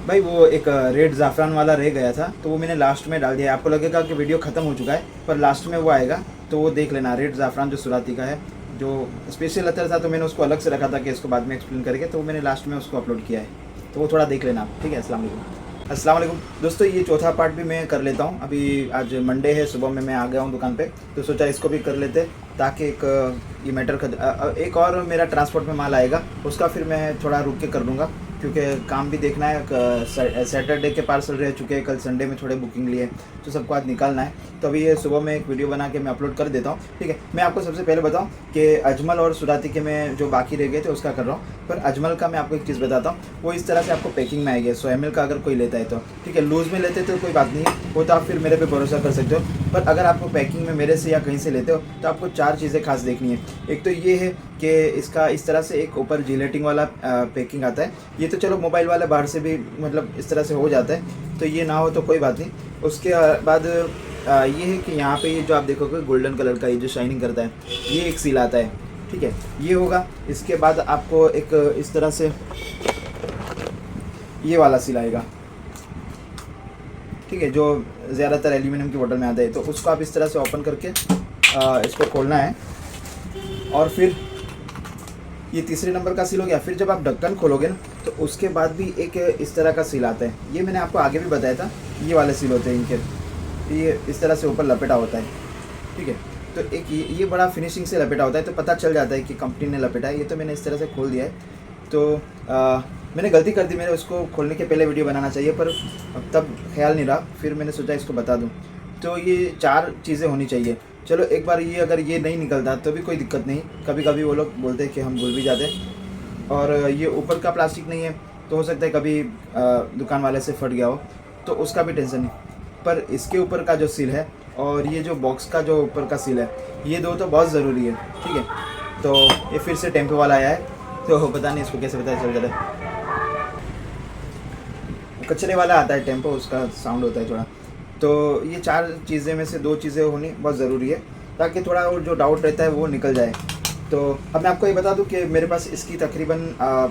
भाई वो एक रेड ज़ाफ़रान वाला रह गया था, तो वो मैंने लास्ट में डाल दिया। आपको लगेगा कि वीडियो ख़त्म हो चुका है, पर लास्ट में वो आएगा, तो वो देख लेना। रेड ज़ाफ़रान जो सुराती का है, जो स्पेशल अतर था, तो मैंने उसको अलग से रखा था कि इसको बाद में एक्सप्लेन करके, तो मैंने लास्ट में उसको अपलोड किया है, तो वो थोड़ा देख लेना आप। ठीक है, अस्सलाम वालेकुम। अस्सलाम वालेकुम दोस्तों, ये चौथा पार्ट भी मैं कर लेता हूँ। अभी आज मंडे है, सुबह में मैं आ गया हूँ दुकान पे, तो सोचा इसको भी कर लेते, ताकि एक ये मैटर एक और मेरा ट्रांसपोर्ट में माल आएगा, उसका फिर मैं थोड़ा रुक के कर दूँगा, क्योंकि काम भी देखना है। सैटरडे के पार्सल रह चुके हैं, कल संडे में थोड़े बुकिंग लिए, तो सबको आज निकालना है। तो अभी ये सुबह में एक वीडियो बना के मैं अपलोड कर देता हूँ। ठीक है, मैं आपको सबसे पहले बताऊँ कि अजमल और सुराती के में जो बाकी रह गए थे उसका कर रहा हूँ, पर अजमल का मैं आपको एक चीज़ बताता हूँ। वो इस तरह से आपको पैकिंग में आएगी 100 ml का, अगर कोई लेता है तो। ठीक है, लूज़ में लेते तो कोई बात नहीं है, वो तो आप फिर मेरे पे भरोसा कर सकते हो। पर अगर आपको पैकिंग में मेरे से या कहीं से लेते हो, तो आपको 4 चीज़ें खास देखनी है। एक तो ये है कि इसका इस तरह से एक ऊपर जिलेटिंग वाला पैकिंग आता है। ये तो चलो मोबाइल वाले बाहर से भी मतलब इस तरह से हो जाता है, तो ये ना हो तो कोई बात नहीं। उसके बाद ये है कि यहाँ पे ये जो आप देखोगे गोल्डन कलर का, ये जो शाइनिंग करता है, ये एक सील आता है। ठीक है, ये होगा। इसके बाद आपको एक इस तरह से ये वाला सील आएगा। ठीक है, जो ज़्यादातर एल्यूमिनियम की बोतल में आता है, तो उसको आप इस तरह से ओपन करके इसको खोलना है। और फिर ये तीसरे नंबर का सील हो गया। फिर जब आप ढक्कन खोलोगे ना, तो उसके बाद भी एक इस तरह का सील आता है। ये मैंने आपको आगे भी बताया था, ये वाले सील होते हैं इनके, ये इस तरह से ऊपर लपेटा होता है। ठीक है, तो एक ये बड़ा फिनिशिंग से लपेटा होता है, तो पता चल जाता है कि कंपनी ने लपेटा है। ये तो मैंने इस तरह से खोल दिया है। तो मैंने गलती कर दी, मैंने उसको खोलने के पहले वीडियो बनाना चाहिए, पर तब ख्याल नहीं रहा, फिर मैंने सोचा इसको बता दूँ। तो ये 4 चीज़ें होनी चाहिए। चलो एक बार ये अगर ये नहीं निकलता तो भी कोई दिक्कत नहीं, कभी कभी वो लोग बोलते हैं कि हम भूल भी जाते हैं। और ये ऊपर का प्लास्टिक नहीं है, तो हो सकता है कभी दुकान वाले से फट गया हो, तो उसका भी टेंशन नहीं। पर इसके ऊपर का जो सील है और ये जो बॉक्स का जो ऊपर का सील है, ये 2 तो बहुत ज़रूरी है। ठीक है, तो ये फिर से टेम्पो वाला आया है, तो पता नहीं इसको कैसे पता चल जाता है। कचरे वाला आता है टेम्पो, उसका साउंड होता है थोड़ा। तो ये 4 चीज़ें में से 2 चीज़ें होनी बहुत ज़रूरी है, ताकि थोड़ा और जो डाउट रहता है वो निकल जाए। तो अब मैं आपको ये बता दूं कि मेरे पास इसकी तकरीबन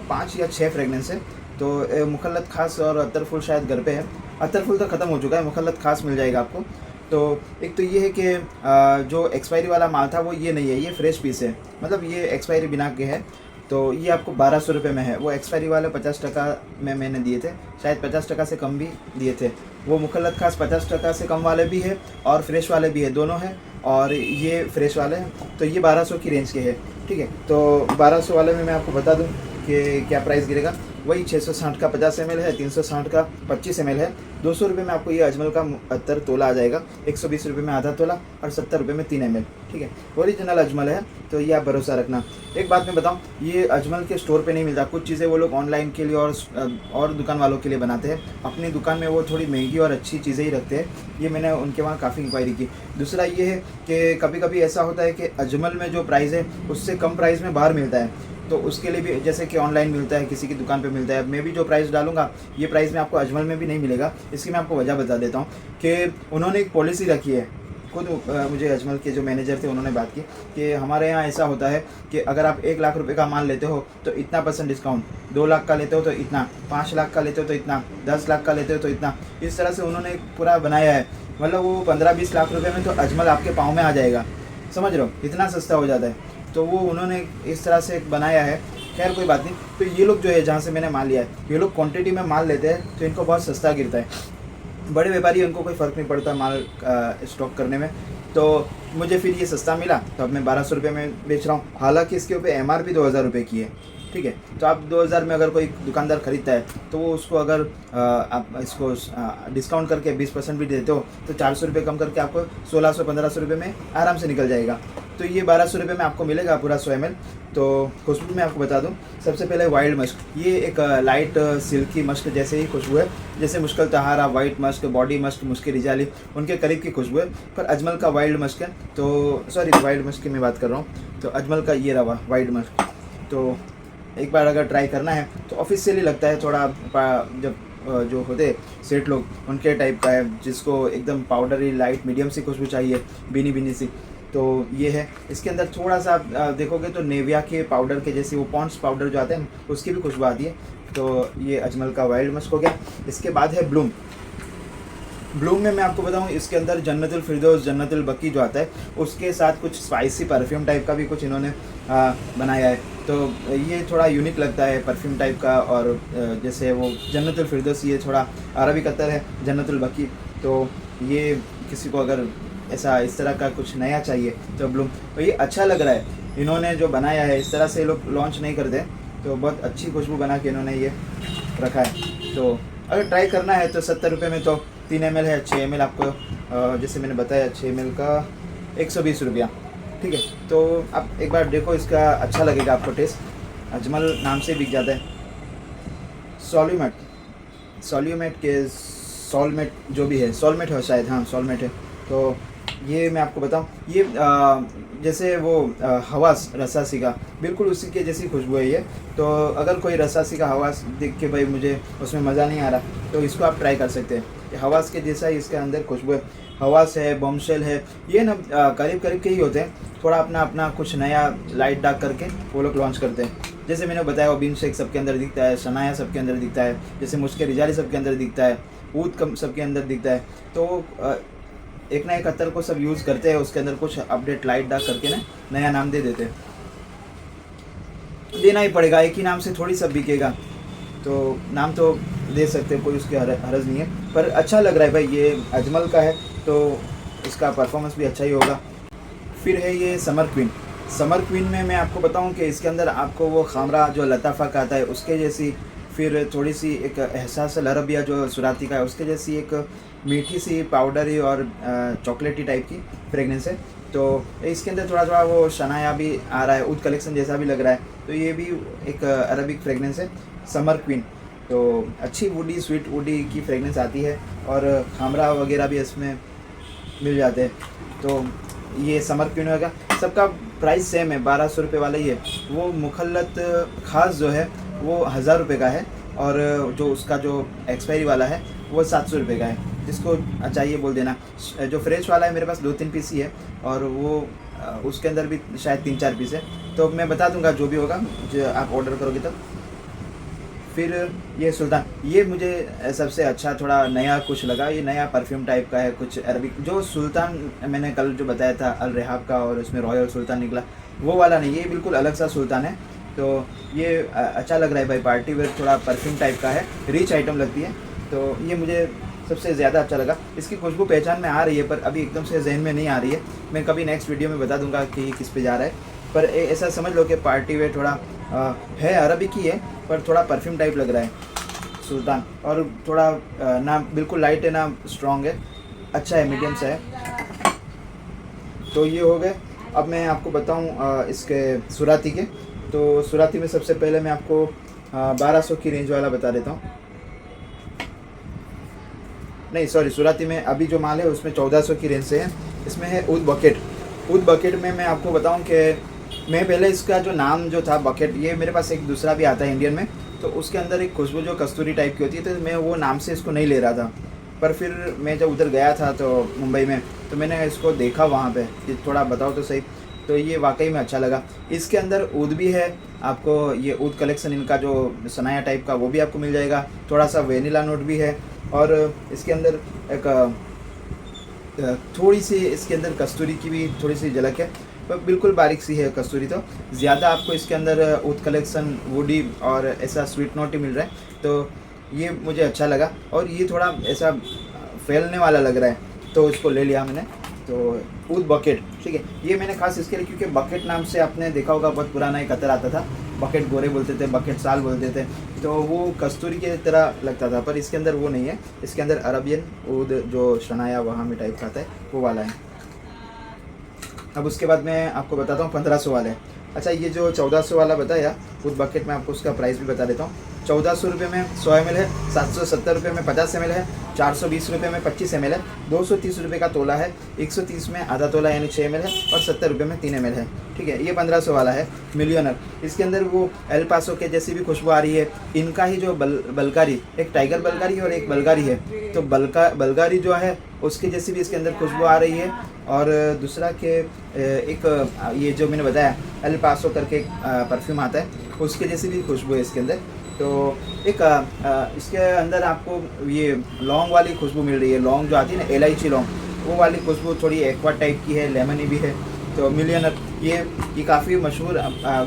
5 या 6 फ्रेगनेंस है। तो मुखल्लत खास और अतर फुल शायद घर पे है। अतर फुल तो ख़त्म हो चुका है, मुखल्लत खास मिल जाएगा आपको। तो एक तो ये है कि जो एक्सपायरी वाला माल था वो ये नहीं है, ये फ्रेश पीस है, मतलब ये एक्सपायरी बिना के है। तो ये आपको 1200 रुपये में है। वो एक्सपायरी वाले 50% में मैंने दिए थे, शायद 50% से कम भी दिए थे। वो मुखल्लत खास 50% से कम वाले भी है और फ्रेश वाले भी है, दोनों हैं। और ये फ्रेश वाले हैं, तो ये 1200 की रेंज के है। ठीक है, तो 1200 वाले में मैं आपको बता दूं कि क्या प्राइस गिरेगा। वही 660 का 50 ml है, 360 का 25 ml है। 200 रुपये में आपको ये अजमल का अत्तर तोला आ जाएगा, 120 रुपये में आधा तोला और 70 रुपये में 3 ml। ठीक है, ओरिजिनल अजमल है, तो ये आप भरोसा रखना। एक बात मैं बताऊं, ये अजमल के स्टोर पे नहीं मिलता। कुछ चीज़ें वो लोग ऑनलाइन के लिए और दुकान वालों के लिए बनाते हैं। अपनी दुकान में वो थोड़ी महंगी और अच्छी चीज़ें ही रखते हैं। ये मैंने उनके वहाँ काफ़ी इंक्वायरी की। दूसरा ये है कि कभी कभी ऐसा होता है कि अजमल में जो प्राइस है उससे कम प्राइस में बाहर मिलता है, तो उसके लिए भी जैसे कि ऑनलाइन मिलता है, किसी की दुकान पे मिलता है। मैं भी जो प्राइस डालूंगा ये प्राइस में आपको अजमल में भी नहीं मिलेगा। इसकी मैं आपको वजह बता देता हूँ कि उन्होंने एक पॉलिसी रखी है। खुद मुझे अजमल के जो मैनेजर थे उन्होंने बात की कि हमारे यहाँ ऐसा होता है कि अगर आप 1 लाख रुपए का माल लेते हो तो इतना % डिस्काउंट, 2 लाख का लेते हो तो इतना, 5 लाख का लेते हो तो इतना, 10 लाख का लेते हो तो इतना। इस तरह से उन्होंने पूरा बनाया है। मतलब वो 15-20 लाख रुपये में तो अजमल आपके पाँव में आ जाएगा, समझ रहे हो, इतना सस्ता हो जाता है। तो वो उन्होंने इस तरह से बनाया है। खैर कोई बात नहीं। तो ये लोग जो है जहाँ से मैंने माल लिया है, ये लोग क्वांटिटी में माल लेते हैं, तो इनको बहुत सस्ता गिरता है। बड़े व्यापारी उनको कोई फ़र्क नहीं पड़ता माल स्टॉक करने में। तो मुझे फिर ये सस्ता मिला, तो अब मैं 1200 रुपये में बेच रहा हूँ। हालांकि इसके ऊपर MRP 2000 रुपये की है। ठीक है, तो आप 2000 में अगर कोई दुकानदार ख़रीदता है, तो वो उसको अगर आप इसको डिस्काउंट करके 20% भी देते हो, तो 400 रुपये कम करके आपको 1600-1500 रुपये में आराम से निकल जाएगा। तो ये 1200 रुपये में आपको मिलेगा पूरा 100 ml। तो खुशबू में आपको बता दूं, सबसे पहले वाइल्ड मस्क, ये एक लाइट सिल्की मस्क जैसे ही खुशबू है, जैसे मुश्किल तहारा, वाइट मस्क, बॉडी मस्क, मुश्किल रिजाली, उनके करीब की खुशबू है। पर अजमल का वाइल्ड मस्क है, तो सॉरी वाइल्ड मस्क की मैं बात कर रहा हूँ। तो अजमल का ये रवा वाइल्ड मस्क, तो एक बार अगर ट्राई करना है तो ऑफिशियली लगता है थोड़ा, जब जो होते सेठ लोग उनके टाइप का है, जिसको एकदम पाउडरी लाइट मीडियम सी खुशबू चाहिए, बीनी बीनी सी। तो ये है। इसके अंदर थोड़ा सा आप देखोगे तो नेविया के पाउडर के जैसे वो पॉन्ड्स पाउडर जो आते हैं उसकी भी खुशबू आती है। तो ये अजमल का वाइल्ड मस्क हो गया। इसके बाद है ब्लूम। ब्लूम में मैं आपको बताऊं, इसके अंदर जन्नतुल फिरदौस, जन्नतुल बकी जो आता है उसके साथ कुछ स्पाइसी परफ्यूम टाइप का भी कुछ इन्होंने बनाया है। तो ये थोड़ा यूनिक लगता है परफ्यूम टाइप का। और जैसे वो जन्नतुल फिरदौस ये थोड़ा अरबिक अतर है, जन्नतुल बकी, तो ये किसी को अगर ऐसा इस तरह का कुछ नया चाहिए तो ब्लूम, तो ये अच्छा लग रहा है। इन्होंने जो बनाया है इस तरह से लोग लॉन्च नहीं करते, तो बहुत अच्छी खुशबू बना के इन्होंने ये रखा है। तो अगर ट्राई करना है तो 70 रुपये में तो 3 ml है, 6 ml आपको जैसे मैंने बताया 6 ml का 120 रुपया, ठीक है। तो आप एक बार देखो, इसका अच्छा लगेगा आपको टेस्ट। अजमल नाम से बिक जाता है। सॉल्यूमेट के सॉलमेट जो भी है, सॉलमेट है शायद, हाँ सॉलमेट है। तो ये मैं आपको बताऊं, ये जैसे वो हवास रसासी का बिल्कुल उसी के जैसी खुशबू है ये। तो अगर कोई रसासी का हवास देख के भाई मुझे उसमें मज़ा नहीं आ रहा, तो इसको आप ट्राई कर सकते हैं। ये हवास के जैसा ही इसके अंदर खुशबू है। हवास है, बॉम्बशेल है, ये ना करीब करीब के ही होते हैं। थोड़ा अपना कुछ नया लाइट डार्क करके वो लोग लॉन्च करते हैं। जैसे मैंने बताया, ओबिन शेख सबके अंदर दिखता है, शनाया सबके अंदर दिखता है, जैसे मुश्किल रिजाली सबके अंदर दिखता है, ऊद कम सबके अंदर दिखता है। तो एक ना एक अत्तर को सब यूज़ करते हैं, उसके अंदर कुछ अपडेट लाइट डार्क करके ना नया नाम दे देते हैं। देना ही पड़ेगा, एक ही नाम से थोड़ी सब बिकेगा, तो नाम तो दे सकते हैं, कोई उसकी हरज नहीं है। पर अच्छा लग रहा है भाई, ये अजमल का है तो इसका परफॉर्मेंस भी अच्छा ही होगा। फिर है ये समर क्वीन। समर क्वीन में मैं आपको बताऊं कि इसके अंदर आपको वो खामरा जो लताफ़ा का आता है उसके जैसी, फिर थोड़ी सी एक एहसास लरबिया जो सुराती का है उसके जैसी एक मीठी सी पाउडरी और चॉकलेटी टाइप की फ्रेगनेंस है। तो इसके अंदर थोड़ा थोड़ा वो शनाया भी आ रहा है, ऊद कलेक्शन जैसा भी लग रहा है। तो ये भी एक अरबिक फ्रेगनेंस है, समर क्वीन। तो अच्छी वुडी, स्वीट वुडी की फ्रेगनेंस आती है और खामरा वगैरह भी इसमें मिल जाते हैं। तो ये समर क्वीन होगा। सबका प्राइस सेम है, 1200 रुपये वाला ही है। वो मुखल्लत ख़ास जो है वो 1000 रुपये का है, और जो उसका जो एक्सपायरी वाला है वो 700 रुपये का है। जिसको चाहिए बोल देना। जो फ्रेश वाला है मेरे पास 2-3 पीस ही है, और वो उसके अंदर भी शायद 3-4 पीस है। तो मैं बता दूंगा जो भी होगा, जो आप ऑर्डर करोगे तब। फिर ये सुल्तान, ये मुझे सबसे अच्छा थोड़ा नया कुछ लगा। ये नया परफ्यूम टाइप का है, कुछ अरबिक। जो सुल्तान मैंने कल जो बताया था अल रेहाब का, और उसमें रॉयल सुल्तान निकला, वो वाला नहीं, ये बिल्कुल अलग सा सुल्तान है। तो ये अच्छा लग रहा है भाई, पार्टी वेयर थोड़ा परफ्यूम टाइप का है, रिच आइटम लगती है। तो ये मुझे सबसे ज़्यादा अच्छा लगा। इसकी खुशबू पहचान में आ रही है, पर अभी एकदम से जहन में नहीं आ रही है। मैं कभी नेक्स्ट वीडियो में बता दूंगा कि ये किस पे जा रहा है। पर ऐसा समझ लो कि पार्टी वेयर थोड़ा है, अरबिक ही है, पर थोड़ा परफ्यूम टाइप लग रहा है सुल्तान। और थोड़ा ना बिल्कुल लाइट है ना स्ट्रॉन्ग है, अच्छा है, मीडियम सा है। तो ये हो गए। अब मैं आपको बताऊं इसके सुराती के। तो सुराती में सबसे पहले मैं आपको 1200 की रेंज वाला बता देता हूँ। नहीं सॉरी, सुराती में अभी जो माल है उसमें 1400 की रेंज से है। इसमें है ऊद बकेट। ऊद बकेट में मैं आपको बताऊं कि मैं पहले इसका जो नाम जो था बकेट, ये मेरे पास एक दूसरा भी आता है इंडियन में, तो उसके अंदर एक खुशबू जो कस्तूरी टाइप की होती है, तो मैं वो नाम से इसको नहीं ले रहा था। पर फिर मैं जब उधर गया था तो मुंबई में, तो मैंने इसको देखा वहाँ पे कि थोड़ा बताओ तो सही, तो ये वाकई में अच्छा लगा। इसके अंदर ऊद भी है आपको, ये ऊद कलेक्शन इनका जो सनाया टाइप का वो भी आपको मिल जाएगा। थोड़ा सा वेनिला नोट भी है, और इसके अंदर एक थोड़ी सी इसके अंदर कस्तूरी की भी थोड़ी सी झलक है, पर बिल्कुल बारीक सी है कस्तूरी। तो ज़्यादा आपको इसके अंदर ऊद कलेक्शन वुडी और ऐसा स्वीट नोट ही मिल रहा है, तो ये मुझे अच्छा लगा। और ये थोड़ा ऐसा फैलने वाला लग रहा है, तो इसको ले लिया मैंने। तो ऊद बकेट, ठीक है। ये मैंने खास इसके लिए क्योंकि बकेट नाम से आपने देखा होगा, बहुत पुराना एक अतर आता था, बकेट गोरे बोलते थे, बकेट साल बोलते थे, तो वो कस्तूरी की तरह लगता था। पर इसके अंदर वो नहीं है, इसके अंदर अरबियन ऊद जो शनाया वहाँ में टाइप का आता है वो वाला है। अब उसके बाद मैं आपको बताता हूँ 1500 वाले। अच्छा, ये जो 1400 वाला बताया ऊद बकेट में, आपको उसका प्राइस भी बता देता हूँ। 1400 रुपये में 100 ml है, 770 रुपये में 50 ml है, 420 रुपये में 25 ml है, 230 रुपये का तोला है, 130 में आधा तोला यानी 6 ml है, और 70 रुपये में 3 ml है, ठीक है। ये 1500 वाला है मिलियनर। इसके अंदर वो एल पासो के जैसी भी खुशबू आ रही है। इनका ही जो बल्गारी, एक टाइगर बल्गारी और एक बल्गारी है, तो बल्गारी जो है उसके जैसी भी इसके अंदर खुशबू आ रही है। और दूसरा के एक ये जो मैंने बताया एल पासो करके परफ्यूम आता है, उसके जैसी भी खुशबू है इसके अंदर। तो एक इसके अंदर आपको ये लौंग वाली खुशबू मिल रही है, लौंग जो आती है ना, इलायची लौंग, वो वाली खुशबू थोड़ी एक्वा टाइप की है, लेमनी भी है। तो मिलियनर ये काफ़ी मशहूर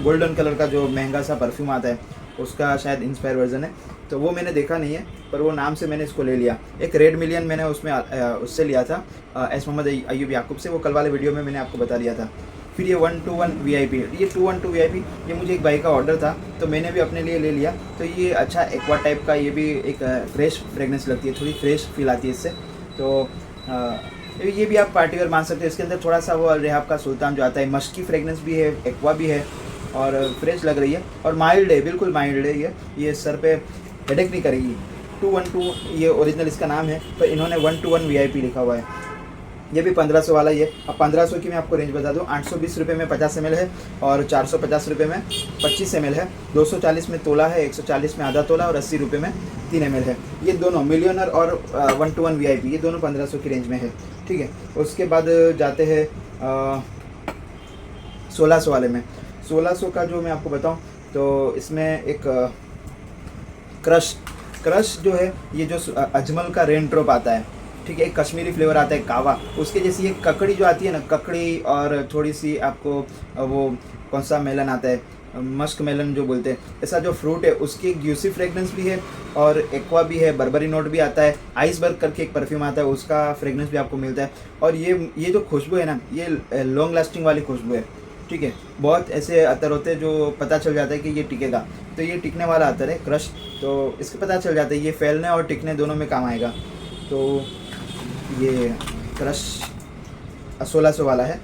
गोल्डन कलर का जो महंगा सा परफ्यूम आता है उसका शायद इंस्पायर वर्जन है, तो वो मैंने देखा नहीं है, पर वो नाम से मैंने इसको ले लिया। एक रेड मिलियन मैंने उसमें उससे लिया था, एस मोहम्मद अयूब याकूब से, वो कल वाले वीडियो में मैंने आपको बता दिया था। फिर ये 121 VIP, ये 212 VIP, ये मुझे एक भाई का ऑर्डर था तो मैंने भी अपने लिए ले लिया। तो ये अच्छा एक्वा टाइप का, ये भी एक फ्रेश फ्रेगनेंस लगती है, थोड़ी फ्रेश फील आती है इससे। तो ये भी आप पार्टी वेयर मान सकते हो। इसके अंदर थोड़ा सा वो रेहाब का सुल्तान जो आता है, मस्की फ्रेगनेंस भी है, एक्वा भी है और फ्रेश लग रही है और माइल्ड है, बिल्कुल माइल्ड है। ये सर पे हेडेक नहीं करेगी। 212 ये ओरिजिनल इसका नाम है, तो इन्होंने 121 VIP लिखा हुआ है। ये भी 1500 वाला ही है। अब 1500 की मैं आपको रेंज बता दूँ, 820 रुपये में 50 ml है और 450 रुपये में 25 ml है, 240 में तोला है, 140 में आधा तोला और 80 रुपये में 3 ml है। ये दोनों मिलियनर और 121 VIP, ये दोनों 1500 की रेंज में है, ठीक है। उसके बाद जाते हैं 1600 वाले में। 1600 का जो मैं आपको बताऊँ तो इसमें एक क्रश जो है, ये जो अजमल का रेन ड्रॉप आता है, ठीक है, एक कश्मीरी फ्लेवर आता है कावा, उसके जैसी एक ककड़ी जो आती है ना, ककड़ी और थोड़ी सी आपको वो कौन सा मेलन आता है, मस्क मेलन जो बोलते हैं, ऐसा जो फ्रूट है उसकी एक ज्यूसी फ्रेगनेंस भी है और एक्वा भी है, बर्बरी नोट भी आता है, आइसबर्ग करके एक परफ्यूम आता है उसका फ्रेगनेंस भी आपको मिलता है। और ये जो खुशबू है ना, ये लॉन्ग लास्टिंग वाली खुशबू है, ठीक है। बहुत ऐसे अतर होते हैं जो पता चल जाता है कि ये टिकेगा, तो ये टिकने वाला अतर है क्रश, तो इसके पता चल जाता है ये फैलने और टिकने दोनों में काम आएगा। तो ये क्रश 1600 वाला है।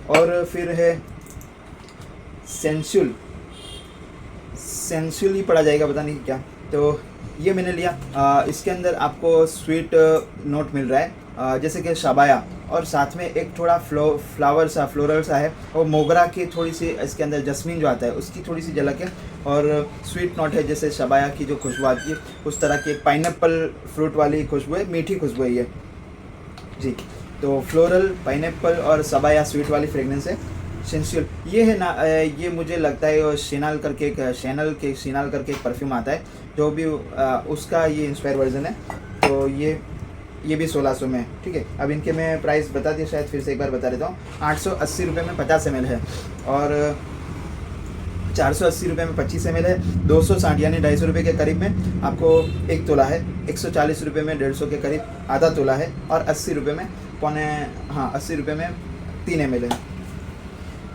और फिर है सेंसुअल ही पड़ा जाएगा, पता नहीं क्या, तो ये मैंने लिया। इसके अंदर आपको स्वीट नोट मिल रहा है, जैसे कि शबाया, और साथ में एक थोड़ा फ्लोरल सा है, और मोगरा की थोड़ी सी इसके अंदर जस्मीन जो आता है उसकी थोड़ी सी झलक है, और स्वीट नोट है जैसे शबाया की जो खुशबू आती है उस तरह की। पाइनएप्पल फ्रूट वाली खुशबू है, मीठी खुशबू है ये जी। तो फ्लोरल, पाइनएप्पल और शबाया स्वीट वाली फ्रेगनेंस है। सेंसुअल ये है ना, ये मुझे लगता है शेनाल करके एक परफ्यूम आता है, जो भी उसका ये इंस्पायर वर्जन है। तो ये भी 1600 में, ठीक है। अब इनके मैं प्राइस बता दिए, शायद फिर से एक बार बता देता हूँ। 880 रुपये में 50 ml है और 480 रुपये में 25 ml है, 260 यानी 250 रुपये के करीब में आपको एक तोला है, 140 रुपये में 150 के करीब आधा तोला है, और 80 रुपये में 80 रुपये में 3 ml है।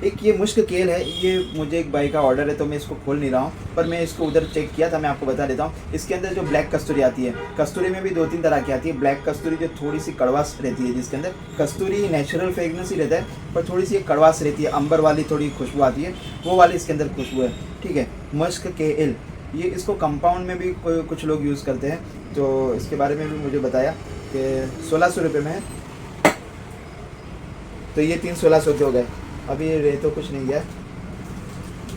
एक ये मुश्क केल है, ये मुझे एक भाई का ऑर्डर है तो मैं इसको खोल नहीं रहा हूँ, पर मैं इसको उधर चेक किया था, मैं आपको बता देता हूँ। इसके अंदर जो ब्लैक कस्तूरी आती है, कस्तूरी में भी 2-3 तरह की आती है। ब्लैक कस्तूरी जो थोड़ी सी कड़वास रहती है, जिसके अंदर कस्तूरी नेचुरल फ्रेगनेंस ही रहता है पर थोड़ी सी कड़वास रहती है, अंबर वाली थोड़ी खुशबू आती है, वो वाली इसके अंदर खुशबू है, ठीक है। मस्क केल, ये इसको कंपाउंड में भी कुछ लोग यूज़ करते हैं, तो इसके बारे में भी मुझे बताया कि 1600 रुपये में है। तो ये 3 1600 के हो गए। अभी रहे तो कुछ नहीं गया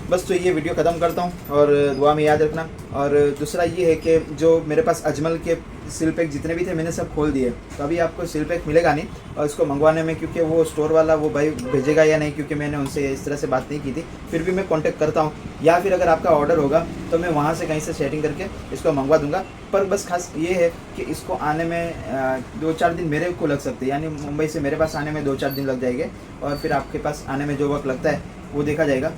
बस। तो ये वीडियो ख़त्म करता हूँ और दुआ में याद रखना। और दूसरा ये है कि जो मेरे पास अजमल के सील पैक जितने भी थे मैंने सब खोल दिए, तो अभी आपको सील पैक मिलेगा नहीं और इसको मंगवाने में, क्योंकि वो स्टोर वाला वो भाई भेजेगा या नहीं, क्योंकि मैंने उनसे इस तरह से बात नहीं की थी। फिर भी मैं कांटेक्ट करता हूँ, या फिर अगर आपका ऑर्डर होगा तो मैं वहाँ से कहीं से सेटिंग करके इसको मंगवा दूँगा। पर बस खास ये है कि इसको आने में 2-4 दिन मेरे को लग सकते हैं, यानी मुंबई से मेरे पास आने में 2-4 दिन लग जाएंगे, और फिर आपके पास आने में जो वक्त लगता है वो देखा जाएगा।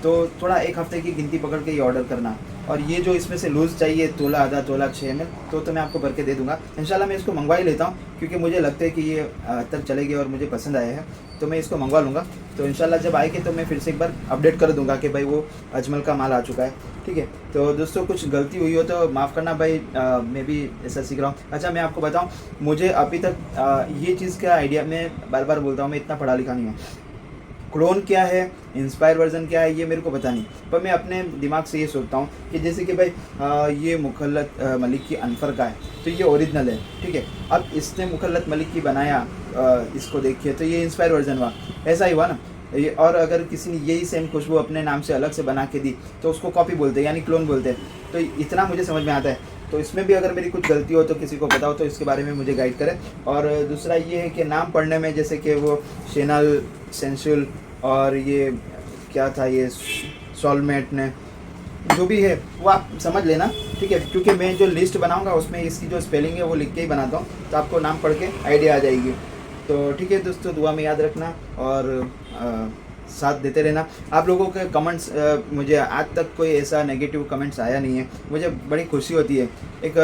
तो थोड़ा 1 हफ्ते की गिनती पकड़ के ये ऑर्डर करना। और ये जो इसमें से लूज़ चाहिए, तोला, आधा तोला, 6 ml, तो मैं आपको भर के दे दूँगा इंशाल्लाह। मैं इसको मंगवा ही लेता हूँ, क्योंकि मुझे लगता है कि ये तब चलेगी और मुझे पसंद आया है, तो मैं इसको मंगवा लूँगा। तो इंशाल्लाह जब आएगी तो मैं फिर से एक बार अपडेट कर दूँगा कि भाई वो अजमल का माल आ चुका है, ठीक है। तो दोस्तों कुछ गलती हुई हो तो माफ़ करना भाई, मैं भी ऐसा सीख रहा हूँ। अच्छा मैं आपको बताऊँ, मुझे अभी तक ये चीज़ का आइडिया, मैं बार बार बोलता हूँ मैं इतना पढ़ा लिखा नहीं हूँ, क्लोन क्या है, इंस्पायर वर्जन क्या है, ये मेरे को पता नहीं, पर मैं अपने दिमाग से ये सोचता हूँ कि जैसे कि भाई ये मुखल्लत मलिक की अनफर का है तो ये ओरिजिनल है, ठीक है। अब इसने मुखल्लत मलिक की बनाया, इसको देखिए तो ये इंस्पायर वर्जन हुआ, ऐसा ही हुआ ना ये। और अगर किसी ने यही सेम खुशबू अपने नाम से अलग से बना के दी तो उसको कॉपी बोलते हैं, यानी क्लोन बोलते हैं। तो इतना मुझे समझ में आता है। तो इसमें भी अगर मेरी कुछ गलती हो तो किसी को पता हो तो इसके बारे में मुझे गाइड करें। और दूसरा ये है कि नाम पढ़ने में, जैसे कि वो शेनल, सेंसुअल, और ये क्या था, ये सोलमेट ने, जो भी है वो आप समझ लेना, ठीक है, क्योंकि मैं जो लिस्ट बनाऊंगा उसमें इसकी जो स्पेलिंग है वो लिख के ही बनाता हूँ, तो आपको नाम पढ़ के आइडिया आ जाएगी। तो ठीक है दोस्तों, दुआ में याद रखना और साथ देते रहना। आप लोगों के कमेंट्स, मुझे आज तक कोई ऐसा नेगेटिव कमेंट्स आया नहीं है, मुझे बड़ी खुशी होती है। एक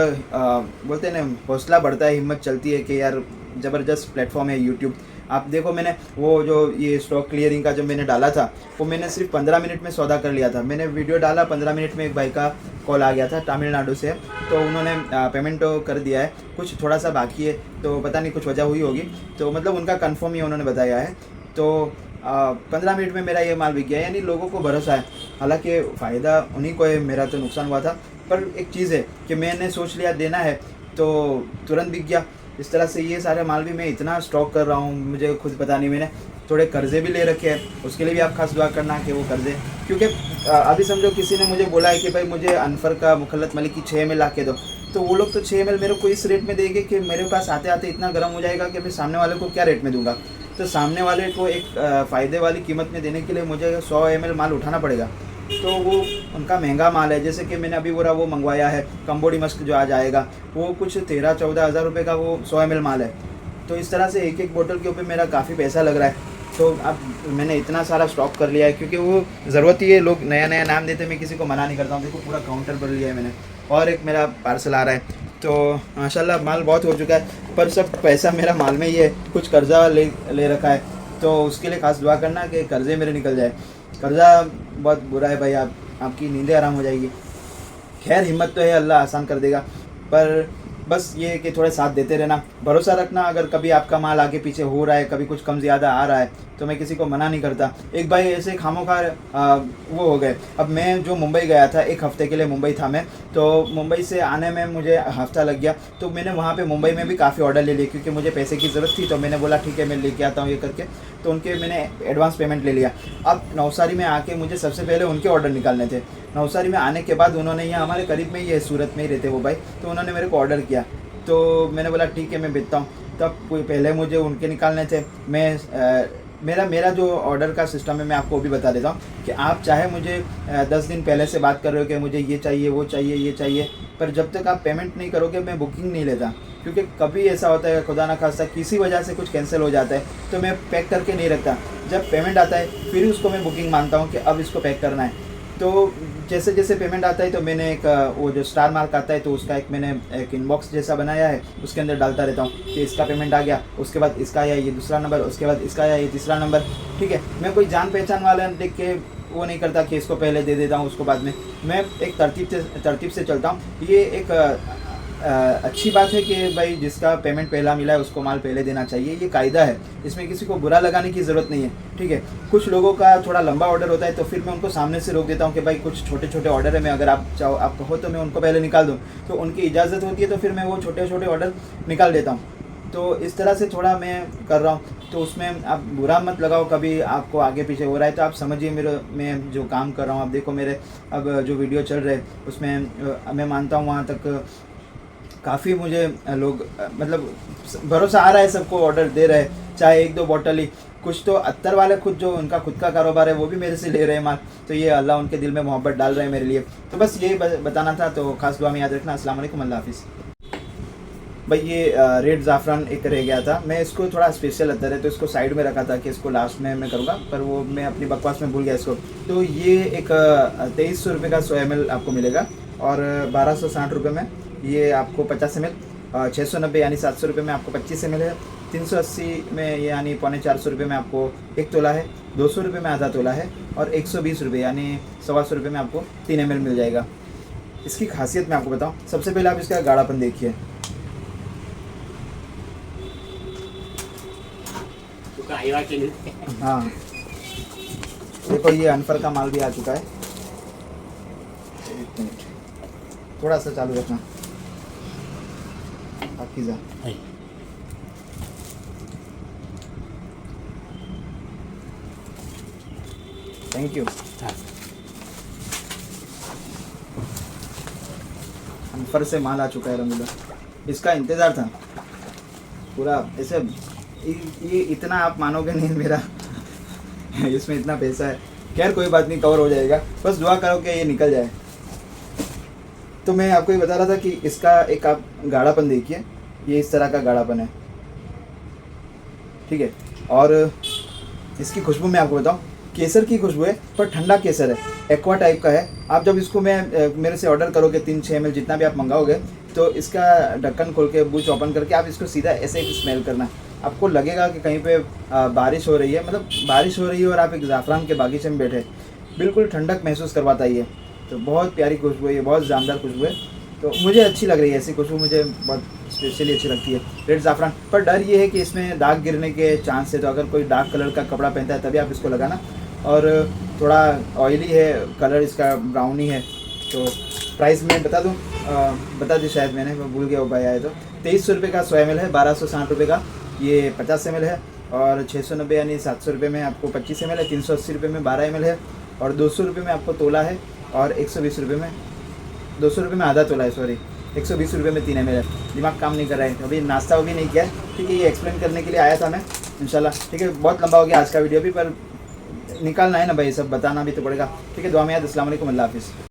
बोलते हैं ना, हौसला बढ़ता है, हिम्मत चलती है कि यार ज़बरदस्त प्लेटफॉर्म है यूट्यूब। आप देखो, मैंने वो जो ये स्टॉक क्लियरिंग का जो मैंने डाला था, वो मैंने सिर्फ 15 मिनट में सौदा कर लिया था। मैंने वीडियो डाला, 15 मिनट में एक भाई का कॉल आ गया था तमिलनाडु से, तो उन्होंने पेमेंट तो कर दिया है, कुछ थोड़ा सा बाकी है, तो पता नहीं कुछ वजह हुई होगी, तो मतलब उनका कंफर्म ही उन्होंने बताया है। तो 15 मिनट में मेरा ये माल बिक गया, यानी लोगों को भरोसा है। हालांकि फ़ायदा उन्हीं को है, मेरा तो नुकसान हुआ था, पर एक चीज़ है कि मैंने सोच लिया देना है तो तुरंत बिक गया। इस तरह से ये सारे माल भी मैं इतना स्टॉक कर रहा हूँ, मुझे खुद पता नहीं। मैंने थोड़े कर्जे भी ले रखे हैं, उसके लिए भी आप खास दुआ करना कि वो कर्जे, क्योंकि अभी समझो किसी ने मुझे बोला है कि भाई मुझे अनफर का मुखल्लत मलिक की 6 ml ला के दो, तो वो लोग तो 6 ml मेरे को इस रेट में देंगे कि मेरे पास आते आते इतना गर्म हो जाएगा कि मैं सामने वाले को क्या रेट में दूंगा। तो सामने वाले को एक फ़ायदे वाली कीमत में देने के लिए मुझे 100 ml माल उठाना पड़ेगा, तो वो उनका महंगा माल है। जैसे कि मैंने अभी वो मंगवाया है कंबोडी मस्क जो आज आएगा, वो कुछ 13-14 हज़ार रुपये का वो 100 ml माल है। तो इस तरह से एक एक बोतल के ऊपर मेरा काफ़ी पैसा लग रहा है। तो अब मैंने इतना सारा स्टॉक कर लिया है, क्योंकि वो ज़रूरत ही है, लोग नया नया नाम देते, मैं किसी को मना नहीं करता हूँ। देखो पूरा काउंटर भर लिया है मैंने, और एक मेरा पार्सल आ रहा है। तो माशाल्लाह माल बहुत हो चुका है, पर सब पैसा मेरा माल में ही है, कुछ कर्जा ले रखा है, तो उसके लिए खास दुआ करना कि कर्जे मेरे निकल जाए। कर्जा बहुत बुरा है भाई, आपकी नींदें आराम हो जाएगी। खैर हिम्मत तो है, अल्लाह आसान कर देगा, पर बस ये कि थोड़े साथ देते रहना, भरोसा रखना। अगर कभी आपका माल आगे पीछे हो रहा है, कभी कुछ कम ज़्यादा आ रहा है, तो मैं किसी को मना नहीं करता। एक भाई ऐसे खामोखा वो हो गए। अब मैं जो मुंबई गया था, 1 हफ़्ते के लिए मुंबई था मैं, तो मुंबई से आने में मुझे हफ्ता लग गया। तो मैंने वहाँ पे मुंबई में भी काफ़ी ऑर्डर ले लिए, क्योंकि मुझे पैसे की ज़रूरत थी। तो मैंने बोला ठीक है मैं लेके आता हूँ ये करके, तो उनके मैंने एडवांस पेमेंट ले लिया। अब नवसारी में आके मुझे सबसे पहले उनके ऑर्डर निकालने थे। नवसारी में आने के बाद उन्होंने, यहाँ हमारे करीब में ही है, सूरत में ही रहते वो भाई, तो उन्होंने मेरे को ऑर्डर किया। तो मैंने बोला ठीक है मैं भेजता हूँ। तब पहले मुझे उनके निकालने थे। मेरा जो ऑर्डर का सिस्टम है मैं आपको वो भी बता देता हूँ कि आप चाहे मुझे 10 दिन पहले से बात कर रहे हो कि मुझे ये चाहिए वो चाहिए ये चाहिए, पर जब तक आप पेमेंट नहीं करोगे मैं बुकिंग नहीं लेता। क्योंकि कभी ऐसा होता है खुदा ना खास्ता किसी वजह से कुछ कैंसिल हो जाता है, तो मैं पैक करके नहीं रखता। जब पेमेंट आता है फिर उसको मैं बुकिंग मानता हूँ कि अब इसको पैक करना है। तो जैसे जैसे पेमेंट आता है तो मैंने एक वो जो स्टार मार्क आता है, तो उसका मैंने एक इनबॉक्स जैसा बनाया है, उसके अंदर डालता रहता हूँ कि इसका पेमेंट आ गया, उसके बाद इसका आया ये दूसरा नंबर, उसके बाद इसका आया ये तीसरा नंबर। ठीक है, मैं कोई जान पहचान वाला देख के वो नहीं करता कि इसको पहले दे देता हूँ उसको बाद में। मैं एक तरतीब से चलता हूँ। ये एक अच्छी बात है कि भाई जिसका पेमेंट पहला मिला है उसको माल पहले देना चाहिए, ये कायदा है, इसमें किसी को बुरा लगाने की ज़रूरत नहीं है। ठीक है, कुछ लोगों का थोड़ा लंबा ऑर्डर होता है, तो फिर मैं उनको सामने से रोक देता हूँ कि भाई कुछ छोटे छोटे ऑर्डर है, मैं अगर आप चाहो आप कहो तो मैं उनको पहले निकाल दूँ, तो उनकी इजाज़त होती है, तो फिर मैं वो छोटे छोटे ऑर्डर निकाल देता हूँ। तो इस तरह से थोड़ा मैं कर रहा हूँ। तो उसमें आप बुरा मत लगाओ, कभी आपको आगे पीछे हो रहा है तो आप समझिए मैं जो काम कर रहा हूँ। आप देखो मेरे अब जो वीडियो चल रहे हैं उसमें मैं मानता हूँ वहाँ तक काफ़ी मुझे लोग मतलब भरोसा आ रहा है, सबको ऑर्डर दे रहे हैं, चाहे 1-2 बॉटल ही। कुछ तो अत्तर वाले खुद जो उनका खुद का कारोबार है वो भी मेरे से ले रहे हैं माल, तो ये अल्लाह उनके दिल में मोहब्बत डाल रहे हैं मेरे लिए। तो बस यही बताना था, तो खास दुआ में याद रखना। अस्सलाम वालेकुम, अल्लाह हाफिज़। भाई ये रेड ज़ाफ़रान एक रह गया था, मैं इसको थोड़ा स्पेशल अत्तर है तो इसको साइड में रखा था कि इसको लास्ट में मैं करूँगा, पर वो मैं अपनी बकवास में भूल गया इसको। तो ये एक 2300 रुपये का 100 ml आपको मिलेगा, और 1260 रुपये में ये आपको 50 ml, 690 यानी 700 रुपये में आपको 25 ml है, 380 में यानी 450 रुपये में आपको 1 तोला है, 200 रुपये में आधा तोला है, और 120 रुपये यानी 125 रुपये में आपको 3 ml मिल जाएगा। इसकी खासियत मैं आपको बताऊँ, सबसे पहले आप इसका गाढ़ापन देखिए। हाँ देखो ये अनफर का माल भी आ चुका है। एक मिनट थोड़ा सा चालू रखना। Pakeezah thank you. अनफर से माल आ चुका है रंगीला, इसका इंतज़ार था पूरा। ऐसे ये इतना आप मानोगे नहीं मेरा इसमें इतना पैसा है। खैर कोई बात नहीं, कवर हो जाएगा, बस दुआ करो कि ये निकल जाए। तो मैं आपको ये बता रहा था कि इसका एक आप गाढ़ापन देखिए, ये इस तरह का गाढ़ापन है, ठीक है। और इसकी खुशबू मैं आपको बताऊं, केसर की खुशबू है पर ठंडा केसर है, एक्वा टाइप का है। आप जब इसको मेरे से ऑर्डर करोगे 3-6 ml जितना भी आप मंगाओगे, तो इसका ढक्कन खोल के बूच ओपन करके आप इसको सीधा ऐसे ही स्मेल करना, आपको लगेगा कि कहीं पे बारिश हो रही है, मतलब बारिश हो रही है और आप एक ज़ाफ़रान के बागीचे में बैठे, बिल्कुल ठंडक महसूस करवाता है ये। तो बहुत प्यारी खुशबू है ये, बहुत जानदार खुशबू है, तो मुझे अच्छी लग रही है ऐसी खुशबू, मुझे बहुत स्पेशली अच्छी लगती है रेड ज़ाफ़रान। पर डर ये है कि इसमें दाग गिरने के चांस है, तो अगर कोई डार्क कलर का कपड़ा पहनता है तभी आप इसको लगाना। और थोड़ा ऑयली है, कलर इसका ब्राउनी है। तो प्राइस मैं बता दी शायद मैंने, मैं भूल गया वो भाई आए तो। 2300 रुपये का 100 ml है, 1260 रुपये का ये 50 ml है, और 690 यानी 700 रुपये में आपको 25 ml है, 380 रुपये में 12 ml है, और 200 रुपये में आपको तोला है, और 120 रुपये में 200 रुपये में आधा तोला है, सॉरी 120 रुपये में 3 ml है। दिमाग काम नहीं कर रहा है, अभी नाश्ता भी नहीं किया है, ठीक है। ये एक्सप्लेन करने के लिए आया था मैं, इंशाल्लाह, ठीक है। बहुत लंबा हो गया आज का वीडियो भी, पर निकालना है ना भाई, सब बताना भी तो पड़ेगा, ठीक है। दुआ में याद, अस्सलाम वालेकुम, अल्लाह हाफ़िज़।